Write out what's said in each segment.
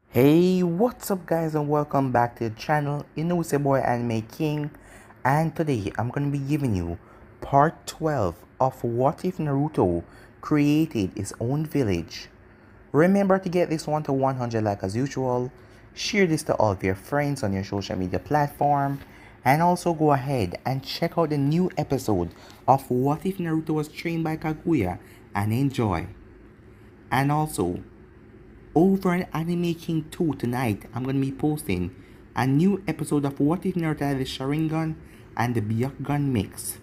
Hey, what's up guys and welcome back to the channel. It's your boy Anime King, and today I'm going to be giving you part 12 of What If Naruto Created His Own Village. Remember to get this one to 100 like as usual, share this to all of your friends on your social media platform, and also go ahead and check out the new episode of What If Naruto Was Trained by Kaguya and enjoy. And also, over on Anime King 2 tonight, I'm going to be posting a new episode of What If Naruto had the Sharingan and the Byakugan mix.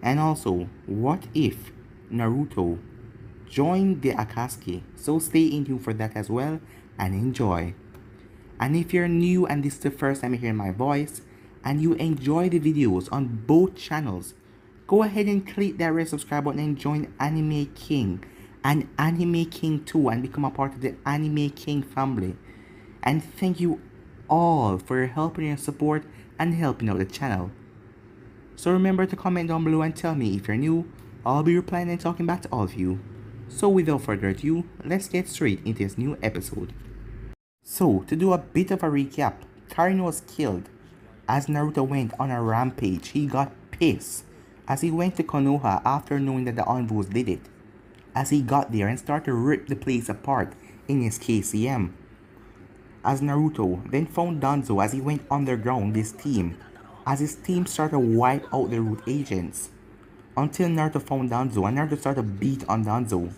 And also, what if Naruto joined the Akatsuki? So stay in tuned for that as well and enjoy. And if you're new and this is the first time you're hearing my voice and you enjoy the videos on both channels, go ahead and click that red subscribe button and join Anime King and Anime King 2 and become a part of the Anime King family. And thank you all for your help and your support and helping out the channel. So remember to comment down below and tell me if you're new. I'll be replying and talking back to all of you. So without further ado, let's get straight into this new episode. So to do a bit of a recap, Karin was killed. As Naruto went on a rampage, he got pissed as he went to Konoha after knowing that the Anvus did it. As he got there and started to rip the place apart in his KCM. As Naruto then found Danzo as he went underground this team, as his team started to wipe out the root agents. Until Naruto found Danzo and Naruto started to beat on Danzo.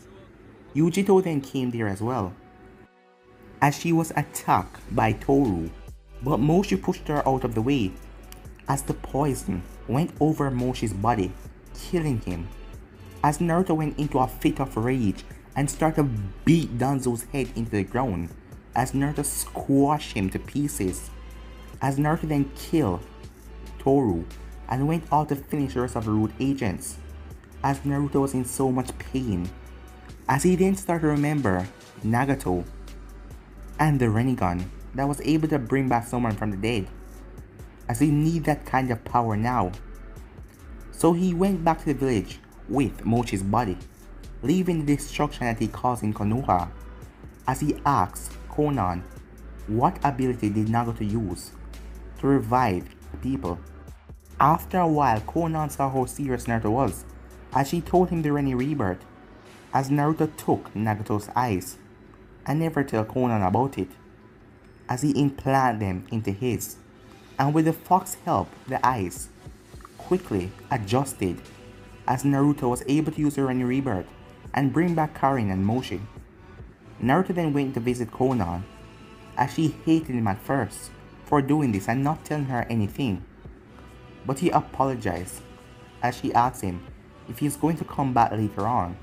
Yujito then came there as well, as she was attacked by Toru, but Moshi pushed her out of the way as the poison went over Moshi's body, killing him. As Naruto went into a fit of rage and started to beat Danzo's head into the ground, as Naruto squashed him to pieces. As Naruto then killed Toru and went out to finish the rest of the root agents, as Naruto was in so much pain, as he then started to remember Nagato and the Rinnegan that was able to bring back someone from the dead, as he needed that kind of power now. So he went back to the village with Moshi's body, leaving the destruction that he caused in Konoha, as he asked Konan what ability did Nagato use to revive people. After a while, Konan saw how serious Naruto was, as she told him the Renny rebirth, as Naruto took Nagato's eyes and never tell Konan about it, as he implanted them into his, and with the fox help, the eyes quickly adjusted, as Naruto was able to use the Renny rebirth and bring back Karin and Moshi. Naruto then went to visit Konan, as she hated him at first for doing this and not telling her anything, but he apologized as she asked him if he's going to come back later on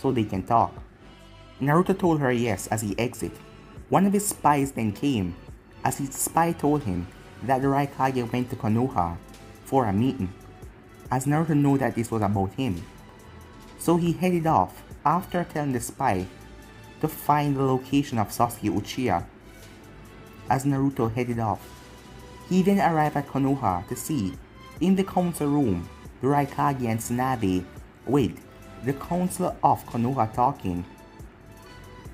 so they can talk. Naruto told her yes as he exited. One of his spies then came, as his spy told him that the Raikage went to Konoha for a meeting, as Naruto knew that this was about him. So he headed off after telling the spy to find the location of Sasuke Uchiha. As Naruto headed off, he then arrived at Konoha to see in the council room the Raikage and Tsunade with the council of Konoha talking,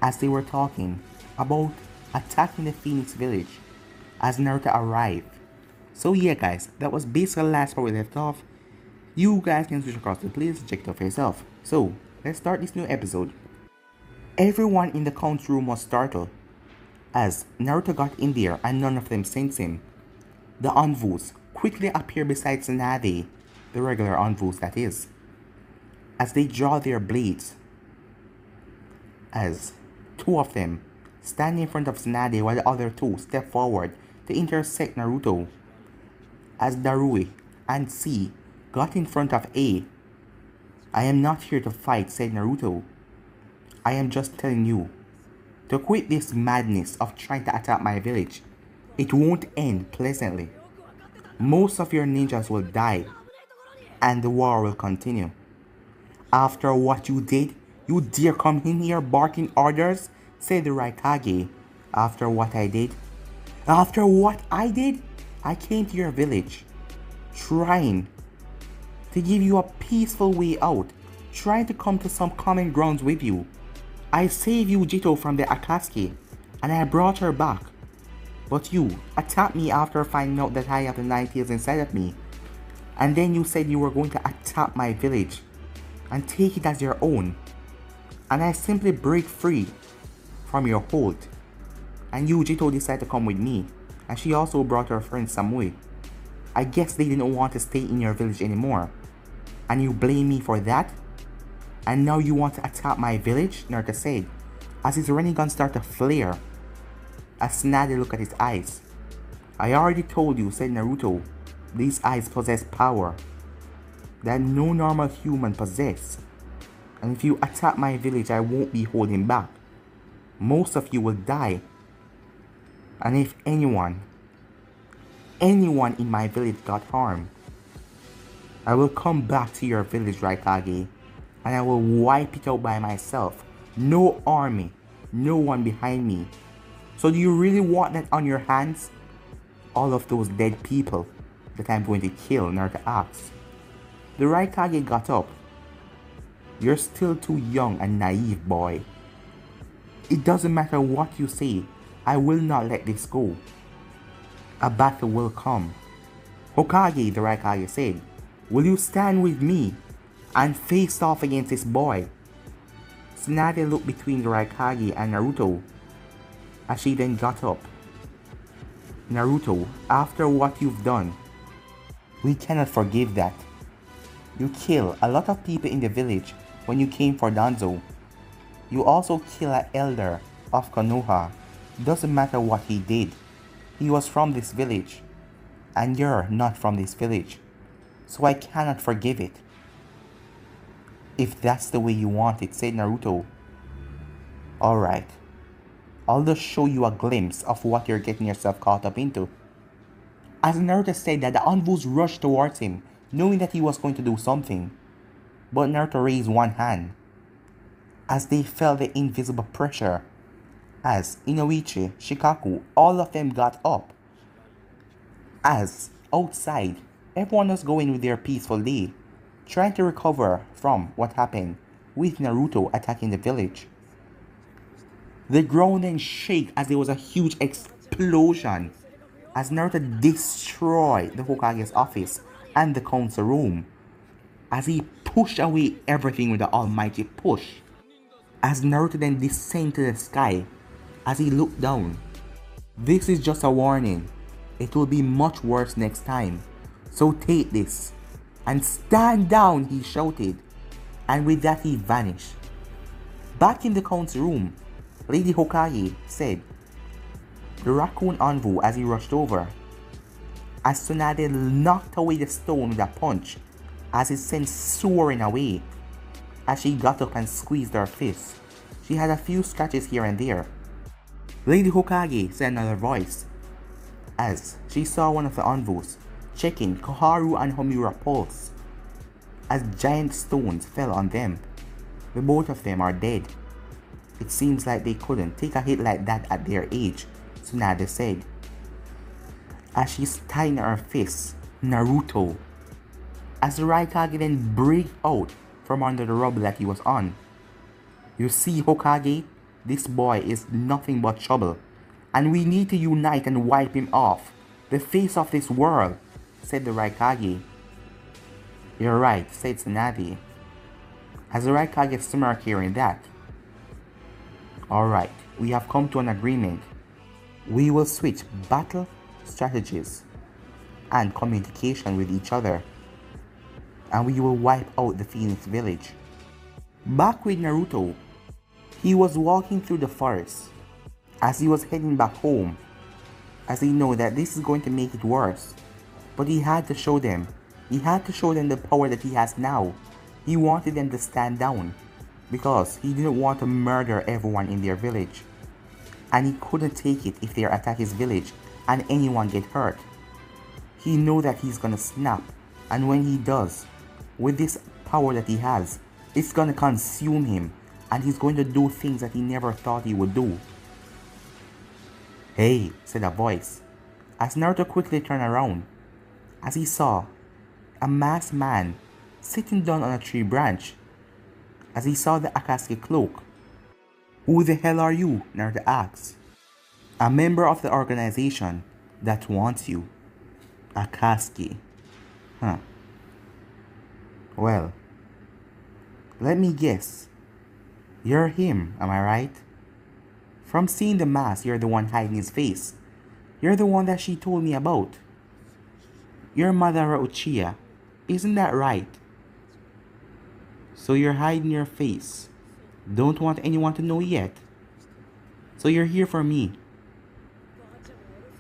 as they were talking about attacking the Phoenix village as Naruto arrived. So yeah guys, that was basically the last part we left off. You guys can switch across the playlist and check it out for yourself. So let's start this new episode. Everyone in the council room was startled as Naruto got in there and none of them sensed him. The Anvus quickly appear beside Tsunade, the regular Anvus that is, as they draw their blades, as two of them stand in front of Tsunade while the other two step forward to intersect Naruto, as Darui and C got in front of A. I am not here to fight, said Naruto. I am just telling you to quit this madness of trying to attack my village. It won't end pleasantly. Most of your ninjas will die, and the war will continue. After what you did, you dare come in here barking orders, said the Raikage. After what I did? After what I did? I came to your village, trying to give you a peaceful way out, trying to come to some common grounds with you. I saved Yujito from the Akatsuki, and I brought her back. But you attacked me after finding out that I have the nine tails inside of me. And then you said you were going to attack my village and take it as your own. And I simply break free from your hold. And you, Jito, decided to come with me. And she also brought her friend Samui. I guess they didn't want to stay in your village anymore. And you blame me for that? And now you want to attack my village? Naruto said, as his running gun started to flare. As Tsunade looked at his eyes. I already told you, said Naruto, these eyes possess power that no normal human possess. And if you attack my village, I won't be holding back. Most of you will die. And if anyone in my village got harmed, I will come back to your village, Raikage, and I will wipe it out by myself. No army, no one behind me. So do you really want that on your hands? All of those dead people that I'm going to kill, Naruto asked. The Raikage got up. You're still too young and naive, boy. It doesn't matter what you say, I will not let this go. A battle will come. Hokage, the Raikage said, will you stand with me and face off against this boy? Tsunade looked between the Raikage and Naruto as she then got up. Naruto, after what you've done, we cannot forgive that. You kill a lot of people in the village when you came for Danzo. You also kill an elder of Konoha. Doesn't matter what he did. He was from this village. And you're not from this village. So I cannot forgive it. If that's the way you want it, said Naruto. Alright. I'll just show you a glimpse of what you're getting yourself caught up into. As Naruto said that, the Anvus rushed towards him, knowing that he was going to do something. But Naruto raised one hand, as they felt the invisible pressure. As Inoichi, Shikaku, all of them got up. As outside, everyone was going with their peaceful day, trying to recover from what happened with Naruto attacking the village. The ground then shook as there was a huge explosion as Naruto destroyed the Hokage's office and the council room as he pushed away everything with the almighty push. As Naruto then descended to the sky as he looked down. This is just a warning. It will be much worse next time. So take this and stand down, he shouted. And with that he vanished. Back in the council room, Lady Hokage said, the raccoon Anvu as he rushed over. As Tsunade knocked away the stone with a punch as it sent soaring away. As she got up and squeezed her fist, she had a few scratches here and there. Lady Hokage, said another voice, as she saw one of the Anvus checking Koharu and Homura's pulse. As giant stones fell on them. The both of them are dead. It seems like they couldn't take a hit like that at their age, Tsunade said. As she tightened her fists, Naruto. As the Raikage then break out from under the rubble that he was on. You see, Hokage, this boy is nothing but trouble, and we need to unite and wipe him off the face of this world, said the Raikage. You're right, said Tsunade. As the Raikage smirked hearing that. Alright, we have come to an agreement. We will switch battle strategies and communication with each other, and we will wipe out the Phoenix village. Back with Naruto, he was walking through the forest as he was heading back home, as he knew that this is going to make it worse. But he had to show them. He had to show them the power that he has now. He wanted them to stand down because he didn't want to murder everyone in their village. And he couldn't take it if they attack his village and anyone get hurt. He knew that he's gonna snap, and when he does, with this power that he has, it's gonna consume him and he's going to do things that he never thought he would do. Hey, said a voice, as Naruto quickly turned around, as he saw a masked man sitting down on a tree branch, as he saw the Akatsuki cloak. Who the hell are you? Naruto asked. A member of the organization that wants you. Akaski. Huh. Well, let me guess. You're him, am I right? From seeing the mask, you're the one hiding his face. You're the one that she told me about. You're Madara Uchiha. Isn't that right? So you're hiding your face. Don't want anyone to know yet. So you're here for me.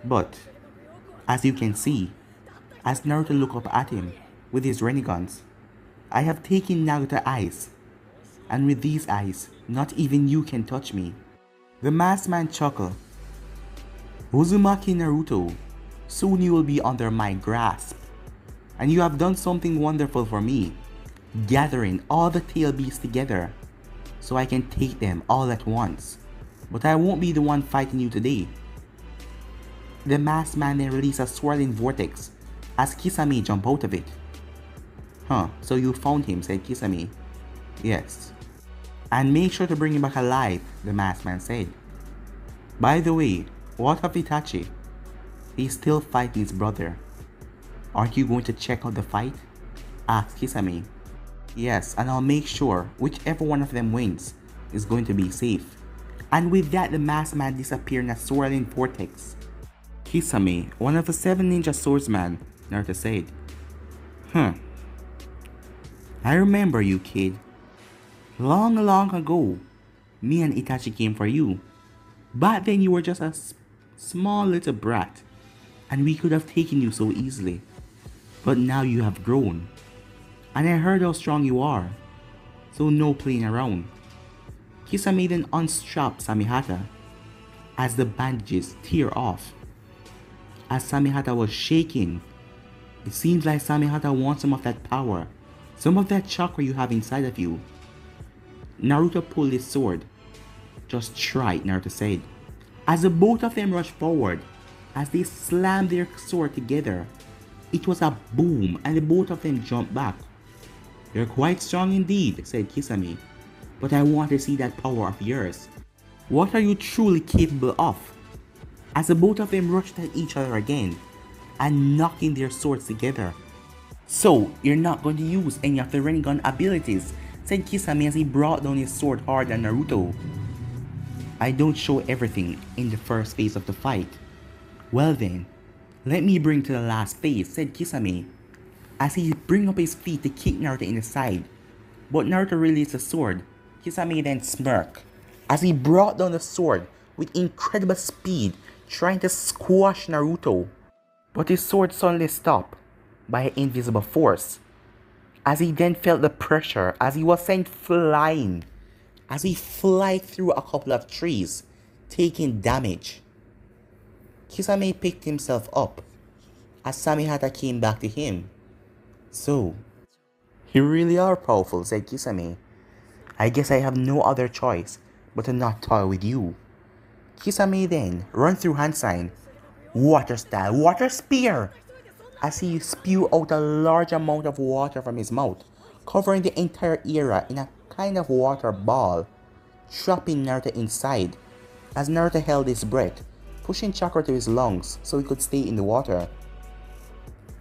But, as you can see, as Naruto looked up at him with his renegons, I have taken Naruto's eyes. And with these eyes, not even you can touch me. The masked man chuckled. Uzumaki Naruto, soon you will be under my grasp. And you have done something wonderful for me, gathering all the tail beasts together, so I can take them all at once. But I won't be the one fighting you today. The masked man then released a swirling vortex as Kisame jumped out of it. Huh, so you found him, said Kisame. Yes. And make sure to bring him back alive, the masked man said. By the way, what of Itachi? He's still fighting his brother. Aren't you going to check out the fight? Asked Kisame. Yes, and I'll make sure whichever one of them wins is going to be safe. And with that, the masked man disappeared in a swirling vortex. Kisame, one of the 7 ninja swordsmen, Naruto said. I remember you, kid. Long ago, me and Itachi came for you. Back then you were just a small little brat, and we could have taken you so easily. But now you have grown, and I heard how strong you are, so no playing around. Kisame then unstrapped Samihata as the bandages tear off. As Samihata was shaking, it seems like Samihata wants some of that power, some of that chakra you have inside of you. Naruto pulled his sword. Just try it, Naruto said. As the both of them rushed forward, as they slammed their sword together, it was a boom and the both of them jumped back. You're quite strong indeed, said Kisame, but I want to see that power of yours. What are you truly capable of? As the both of them rushed at each other again, and knocking their swords together. So, you're not going to use any of the Rinnegan abilities, said Kisame as he brought down his sword hard on Naruto. I don't show everything in the first phase of the fight. Well then, let me bring to the last phase, said Kisame, as he bring up his feet to kick Naruto in the side. But Naruto released the sword. Kisame then smirked, as he brought down the sword with incredible speed, trying to squash Naruto. But his sword suddenly stopped by an invisible force, as he then felt the pressure as he was sent flying, as he flied through a couple of trees, taking damage. Kisame picked himself up as Samihata came back to him. So, you really are powerful, said Kisame. I guess I have no other choice but to not toy with you. Kisame then ran through hand sign, water style, water spear, as he spewed out a large amount of water from his mouth, covering the entire area in a kind of water ball, trapping Naruto inside, as Naruto held his breath, pushing chakra to his lungs so he could stay in the water.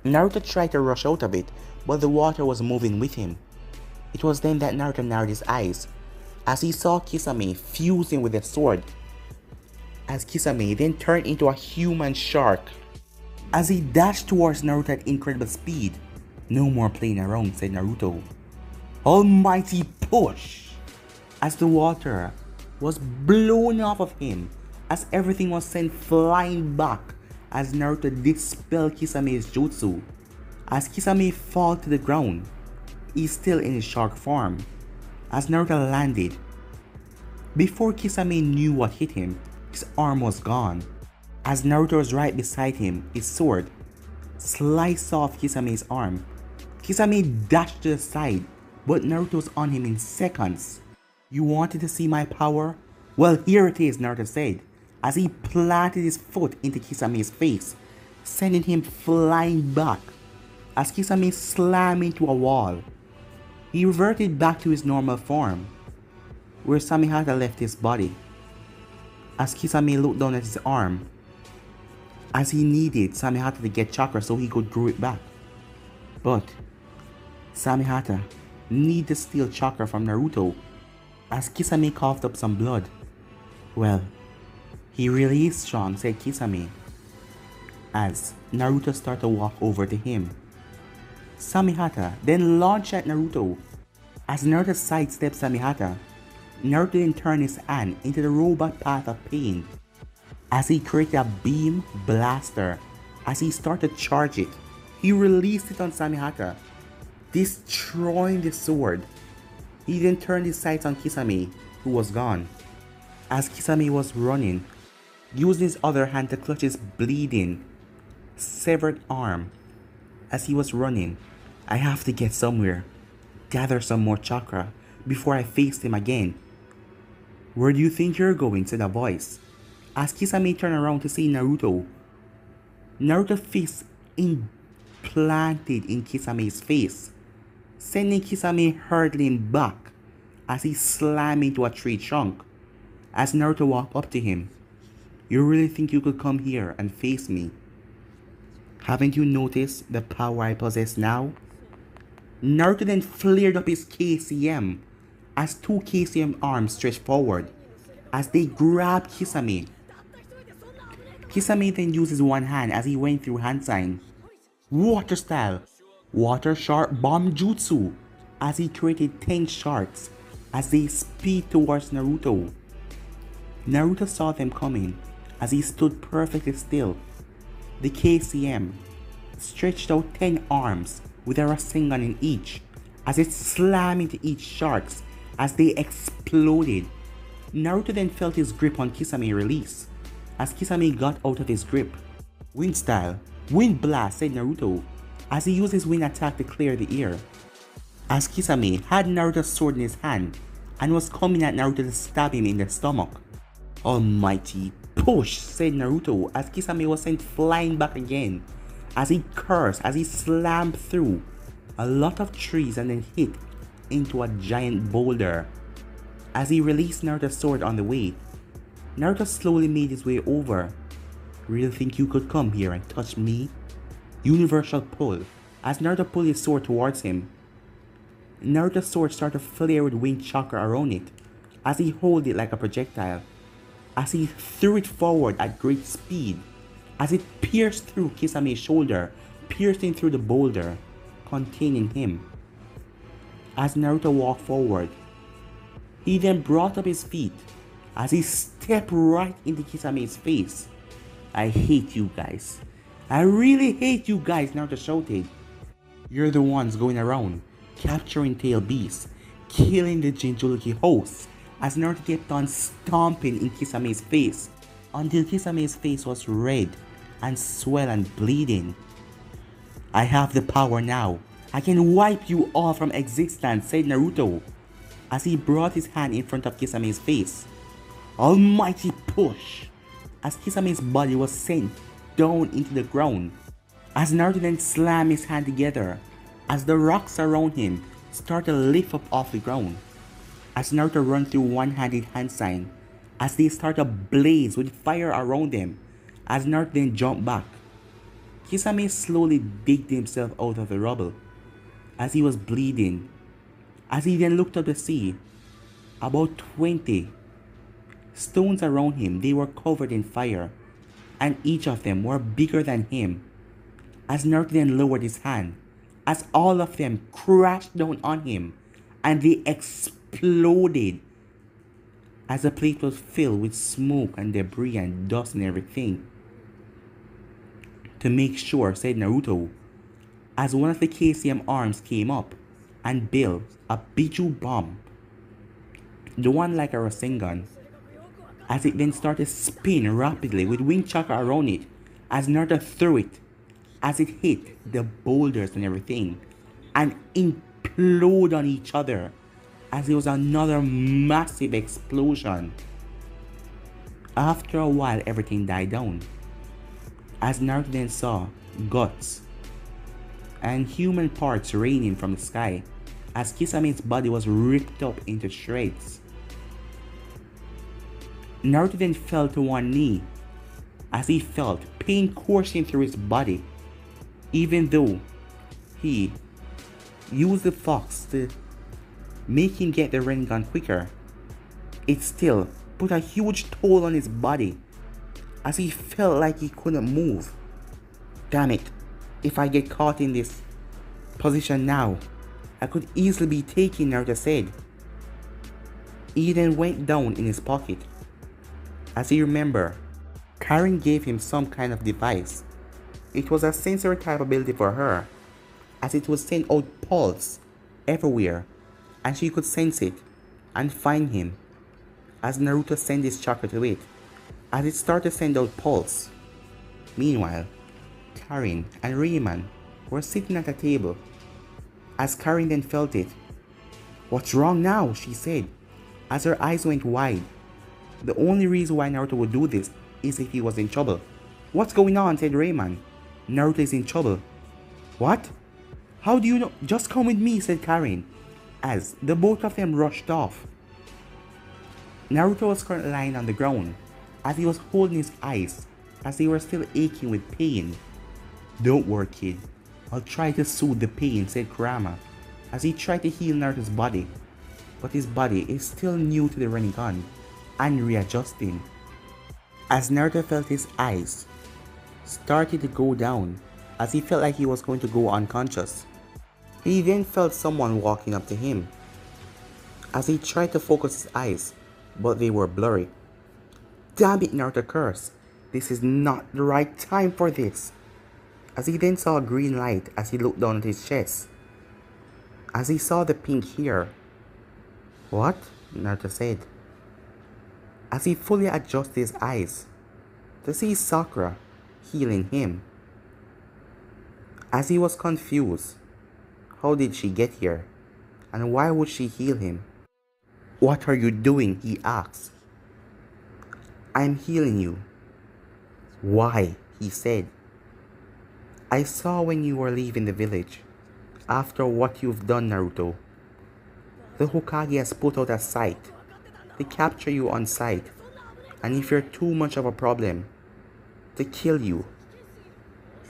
Naruto tried to rush out of it, but the water was moving with him. It was then that Naruto narrowed his eyes, as he saw Kisame fusing with the sword, as Kisame then turned into a human shark. As he dashed towards Naruto at incredible speed. No more playing around, said Naruto. Almighty push! As the water was blown off of him, as everything was sent flying back, as Naruto dispelled Kisame's jutsu. As Kisame fell to the ground, he's still in his shark form. As Naruto landed, before Kisame knew what hit him, his arm was gone. As Naruto was right beside him, his sword sliced off Kisame's arm. Kisame dashed to the side, but Naruto was on him in seconds. You wanted to see my power? Well, here it is, Naruto said, as he planted his foot into Kisame's face, sending him flying back. As Kisame slammed into a wall, he reverted back to his normal form, where Samihata left his body. As Kisame looked down at his arm, as he needed Samehata to get chakra so he could grow it back. But Samehata needed to steal chakra from Naruto. As Kisame coughed up some blood, well, he really is strong, said Kisame, as Naruto started to walk over to him. Samehata then launched at Naruto. As Naruto sidestepped Samehata, Naruto then turned his hand into the robot path of pain. As he created a beam blaster, as he started to charge it, he released it on Samehata, destroying the sword. He then turned his sights on Kisame, who was gone. As Kisame was running, using his other hand to clutch his bleeding, severed arm. As he was running, I have to get somewhere, gather some more chakra before I face him again. Where do you think you're going? Said a voice. As Kisame turned around to see Naruto, Naruto's fist implanted in Kisame's face, sending Kisame hurtling back as he slammed into a tree trunk. As Naruto walked up to him, you really think you could come here and face me? Haven't you noticed the power I possess now? Naruto then flared up his KCM as two KCM arms stretched forward as they grabbed Kisame. Kisame then uses one hand as he went through hand sign. Water style, water shark bomb jutsu, as he created 10 sharks as they speed towards Naruto. Naruto saw them coming as he stood perfectly still. The KCM stretched out 10 arms with a Rasengan in each as it slammed into each sharks as they exploded. Naruto then felt his grip on Kisame release as Kisame got out of his grip. Wind style, wind blast, said Naruto as he used his wind attack to clear the air. As Kisame had Naruto's sword in his hand and was coming at Naruto to stab him in the stomach. Almighty push, said Naruto as Kisame was sent flying back again as he cursed as he slammed through a lot of trees and then hit into a giant boulder. As he released Naruto's sword on the way, Naruto slowly made his way over. Really think you could come here and touch me? Universal pull as Naruto pulled his sword towards him. Naruto's sword started to flare with wind chakra around it as he held it like a projectile. As he threw it forward at great speed, as it pierced through Kisame's shoulder, piercing through the boulder containing him. As Naruto walked forward, he then brought up his feet as he stepped right into Kisame's face. I hate you guys. I really hate you guys, Naruto shouted. You're the ones going around, capturing tail beasts, killing the Jinchuriki hosts, as Naruto kept on stomping in Kisame's face until Kisame's face was red and swell and bleeding. I have the power now. I can wipe you all from existence, said Naruto as he brought his hand in front of Kisame's face. Almighty push as Kisame's body was sent down into the ground. As Naruto then slammed his hand together as the rocks around him started to lift up off the ground. As Naruto ran through one-handed hand sign as they started to blaze with fire around them. As Naruto then jumped back, Kisame slowly digged himself out of the rubble as he was bleeding. As he then looked up to see about 20 stones around him, they were covered in fire and each of them were bigger than him. As Naruto then lowered his hand as all of them crashed down on him and they exploded as the plate was filled with smoke and debris and dust and everything. To make sure, said Naruto, as one of the KCM arms came up and built a Biju bomb, the one like a Rasengan, as it then started to spin rapidly with wind chakra around it as Naruto threw it, as it hit the boulders and everything and imploded on each other as it was another massive explosion. After a while, everything died down as Naruto then saw guts and human parts raining from the sky as Kisame's body was ripped up into shreds. Naruto then fell to one knee as he felt pain coursing through his body. Even though he used the fox to make him get the Rinnegan quicker, it still put a huge toll on his body as he felt like he couldn't move. Damn it, if I get caught in this position now, I could easily be taken, Naruto said. He then went down in his pocket. As he remembered, Karen gave him some kind of device. It was a sensory type ability for her, as it would send out pulse everywhere and she could sense it and find him as Naruto sent his chakra to it, as it started to send out pulse. Meanwhile, Karen and Rayman were sitting at a table. As Karen then felt it. "What's wrong now?" she said, as her eyes went wide. The only reason why Naruto would do this is if he was in trouble. "What's going on?" said Rayman. "Naruto is in trouble." "What? How do you know?" "Just come with me," said Karen, as the both of them rushed off. Naruto was currently lying on the ground, as he was holding his eyes, as they were still aching with pain. "Don't worry, kid. I'll try to soothe the pain," said Kurama, as he tried to heal Naruto's body. But his body is still new to the Rinnegan and readjusting. As Naruto felt his eyes started to go down, as he felt like he was going to go unconscious, he then felt someone walking up to him. As he tried to focus his eyes, but they were blurry. "Damn it," Naruto cursed. "This is not the right time for this." As he then saw a green light as he looked down at his chest. As he saw the pink hair. "What?" Naruto said. As he fully adjusted his eyes to see Sakura healing him. As he was confused, how did she get here? And why would she heal him? "What are you doing?" he asked. "I'm healing you." "Why?" he said. "I saw when you were leaving the village. After what you've done, Naruto, the Hokage has put out a sight to capture you on sight, and if you're too much of a problem, to kill you.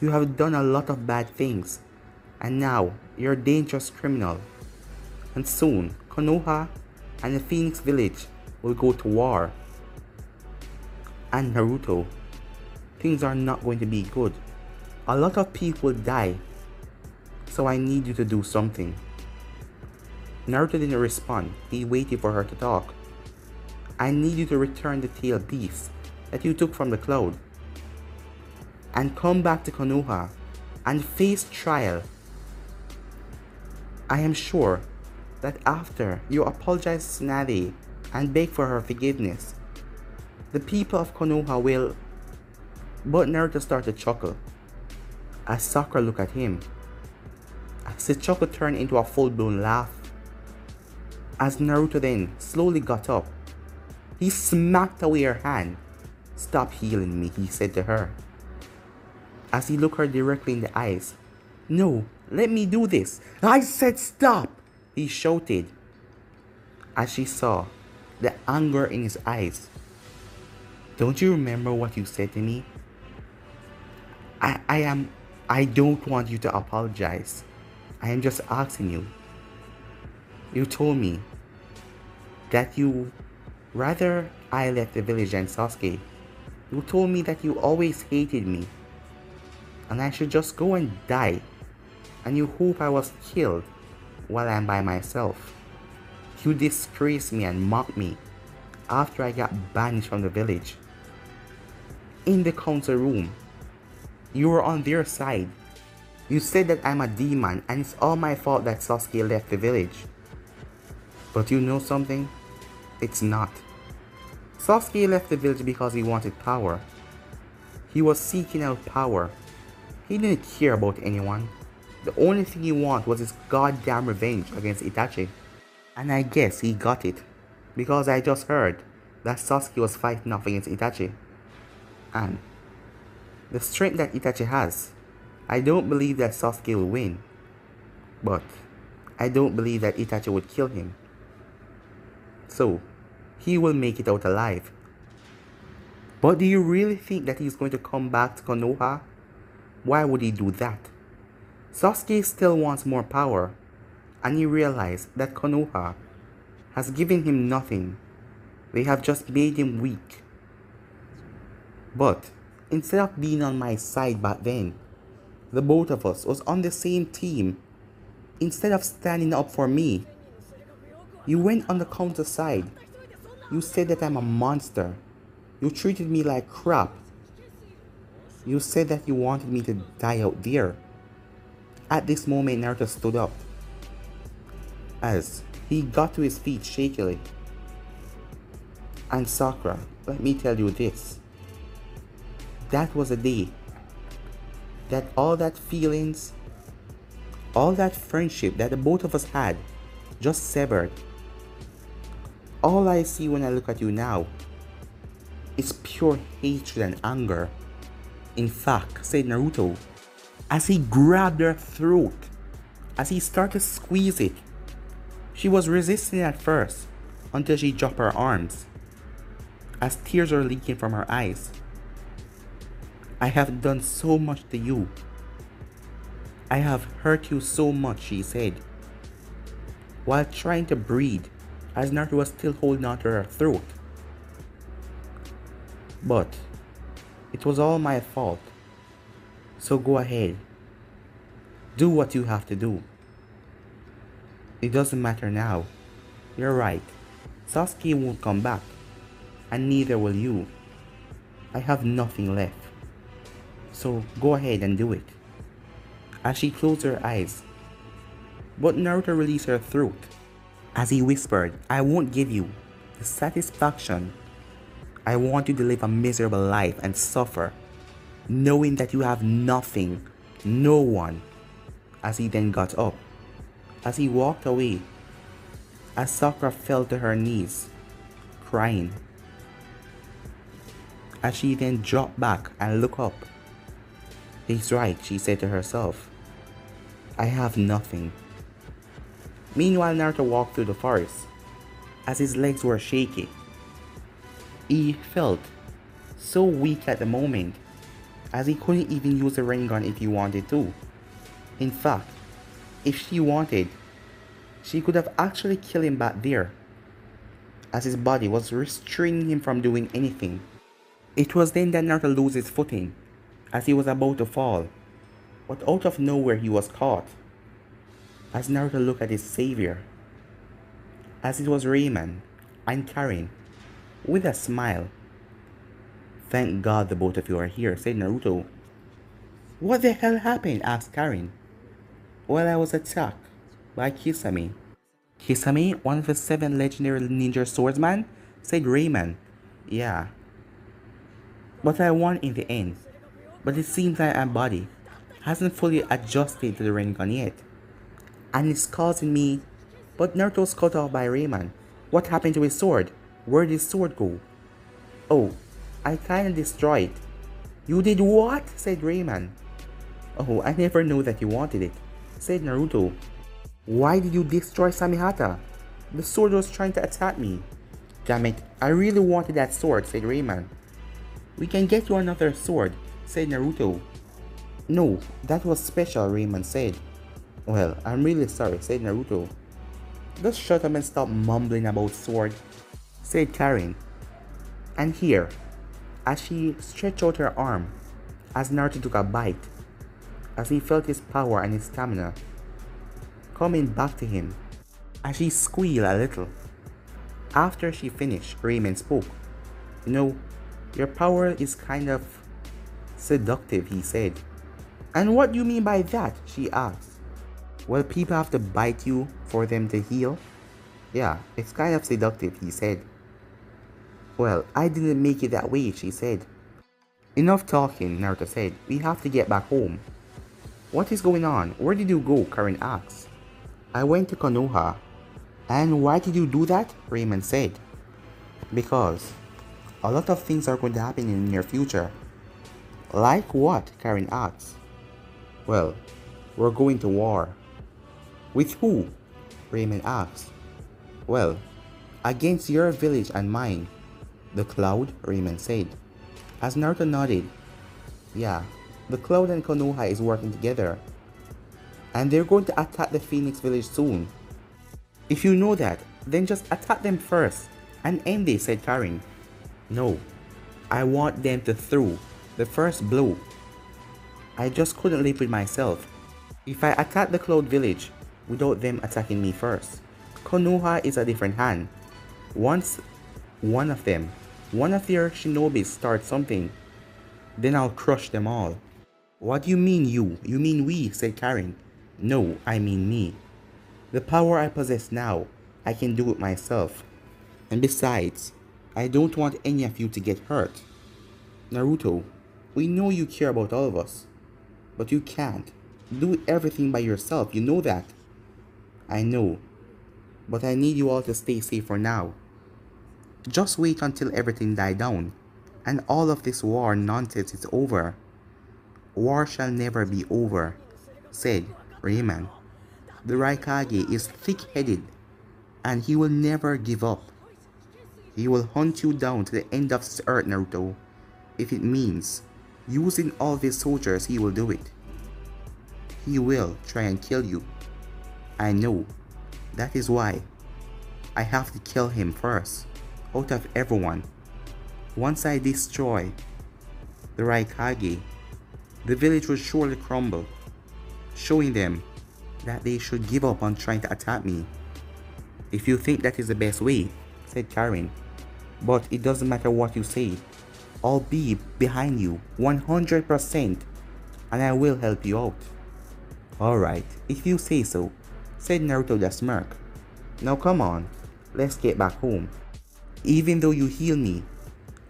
You have done a lot of bad things, and now you're a dangerous criminal. And soon, Konoha and the Phoenix Village will go to war. And Naruto, things are not going to be good. A lot of people will die, so I need you to do something." Naruto didn't respond. He waited for her to talk. "I need you to return the tail beasts that you took from the cloud and come back to Konoha and face trial. I am sure that after you apologize to Tsunade and beg for her forgiveness, the people of Konoha will..." But Naruto started to chuckle as Sakura looked at him. As the chuckle turned into a full-blown laugh. As Naruto then slowly got up, he smacked away her hand. "Stop healing me," he said to her. As he looked her directly in the eyes. "No, let me do this. I said stop," he shouted. As she saw the anger in his eyes. "Don't you remember what you said to me? I don't want you to apologize. I am just asking you. You told me that you rather I left the village than Sasuke. You told me that you always hated me, and I should just go and die, and you hope I was killed while I'm by myself. You disgraced me and mocked me after I got banished from the village. In the council room, you were on their side. You said that I'm a demon and it's all my fault that Sasuke left the village. But you know something? It's not. Sasuke left the village because he wanted power. He was seeking out power. He didn't care about anyone. The only thing he wanted was his goddamn revenge against Itachi. And I guess he got it, because I just heard that Sasuke was fighting off against Itachi. And the strength that Itachi has, I don't believe that Sasuke will win. But I don't believe that Itachi would kill him. So, he will make it out alive. But do you really think that he's going to come back to Konoha? Why would he do that? Sasuke still wants more power, and he realized that Konoha has given him nothing. They have just made him weak. But instead of being on my side back then, the both of us was on the same team. Instead of standing up for me, you went on the counter side. You said that I'm a monster. You treated me like crap. You said that you wanted me to die out there. At this moment, Naruto stood up as he got to his feet shakily. And Sakura, let me tell you this. That was a day that all that feelings, all that friendship that the both of us had just severed. All I see when I look at you now is pure hatred and anger. In fact, said Naruto, as he grabbed her throat, as he started to squeeze it. She was resisting at first until she dropped her arms, as tears were leaking from her eyes. I have done so much to you. I have hurt you so much, she said, while trying to breathe as Naruto was still holding on to her throat. But it was all my fault. So go ahead. Do what you have to do. It doesn't matter now. You're right. Sasuke won't come back. And neither will you. I have nothing left. So go ahead and do it. As she closed her eyes. But Naruto released her throat. As he whispered, I won't give you the satisfaction. I want you to live a miserable life and suffer, knowing that you have nothing, no one. As he then got up, as he walked away, as Sakura fell to her knees, crying. As she then dropped back and looked up. He's right, she said to herself. I have nothing. Meanwhile, Naruto walked through the forest, as his legs were shaky. He felt so weak at the moment, as he couldn't even use the Rinnegan if he wanted to. In fact, if she wanted, she could have actually killed him back there, as his body was restraining him from doing anything. It was then that Naruto lost his footing, as he was about to fall, but out of nowhere he was caught. As Naruto looked at his savior, as it was Rayman and Karin, with a smile. Thank God the both of you are here, said Naruto. What the hell happened? Asked Karin. Well, I was attacked by Kisame. Kisame, one of the 7 legendary ninja swordsmen? Said Rayman. Yeah. But I won in the end. But it seems like my body hasn't fully adjusted to the Rinnegan yet. And it's causing me... But Naruto's cut off by Rayman. What happened to his sword? Where did his sword go? Oh, I kinda destroyed it. You did what? Said Rayman. Oh, I never knew that you wanted it, said Naruto. Why did you destroy Samihata? The sword was trying to attack me. Damn it, I really wanted that sword, said Rayman. We can get you another sword, said Naruto. No, that was special, Rayman said. Well, I'm really sorry, said Naruto. Just shut up and stop mumbling about sword, said Karin. And here, as she stretched out her arm, as Naruto took a bite, as he felt his power and his stamina coming back to him, as she squealed a little. After she finished, Rayman spoke. You know, your power is kind of seductive, he said. And what do you mean by that? She asked. Well, people have to bite you for them to heal. Yeah, it's kind of seductive, he said. Well, I didn't make it that way, she said. Enough talking, Naruto said. We have to get back home. What is going on? Where did you go? Karin asked. I went to Konoha. And why did you do that? Rayman said. Because a lot of things are going to happen in the near future. Like what? Karin asked. Well, we're going to war. With who? Rayman asked. Well, against your village and mine. The Cloud, Rayman said. As Naruto nodded, yeah, the Cloud and Konoha is working together, and they're going to attack the Phoenix village soon. If you know that, then just attack them first and end it, said Karin. No, I want them to throw the first blow. I just couldn't live with myself. If I attack the Cloud village without them attacking me first, Konoha is a different hand. Once one of their shinobis starts something, then I'll crush them all. What do you mean you? You mean we, said Karin. No, I mean me. The power I possess now, I can do it myself. And besides, I don't want any of you to get hurt. Naruto, we know you care about all of us, but you can't do everything by yourself, you know that. I know, but I need you all to stay safe for now. Just wait until everything dies down, and all of this war nonsense is over. War shall never be over, said Rayman. The Raikage is thick-headed, and he will never give up. He will hunt you down to the end of this earth, Naruto. If it means using all these soldiers, he will do it. He will try and kill you. I know. That is why I have to kill him first, out of everyone. Once I destroy the Raikage, the village will surely crumble, showing them that they should give up on trying to attack me. If you think that is the best way, said Karin, but it doesn't matter what you say. I'll be behind you 100% and I will help you out. Alright, if you say so, said Naruto with a smirk. Now come on, let's get back home. Even though you heal me,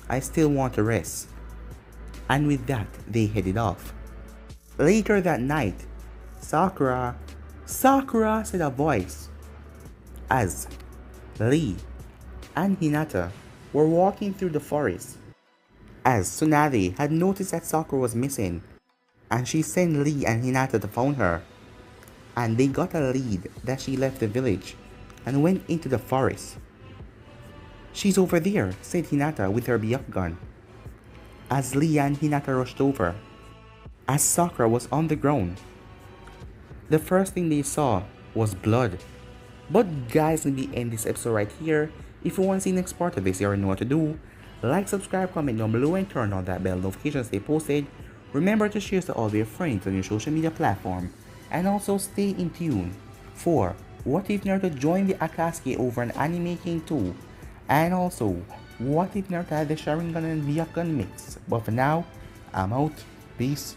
I still want to rest. And with that, they headed off. Later that night, Sakura, said a voice, as Lee and Hinata were walking through the forest. As Tsunade had noticed that Sakura was missing, and she sent Lee and Hinata to find her, and they got a lead that she left the village and went into the forest. She's over there, said Hinata with her Byakugan. As Lee and Hinata rushed over, as Sakura was on the ground, the first thing they saw was blood. But guys, let me end this episode right here. If you want to see the next part of this, you already know what to do. Like, subscribe, comment down below, and turn on that bell notification to stay posted. Remember to share to all your friends on your social media platform. And also stay in tune for what if Naruto joined the Akatsuki over an Anime King 2. And also, what if Naruto had the Sharingan and Byakugan mix. But for now, I'm out. Peace.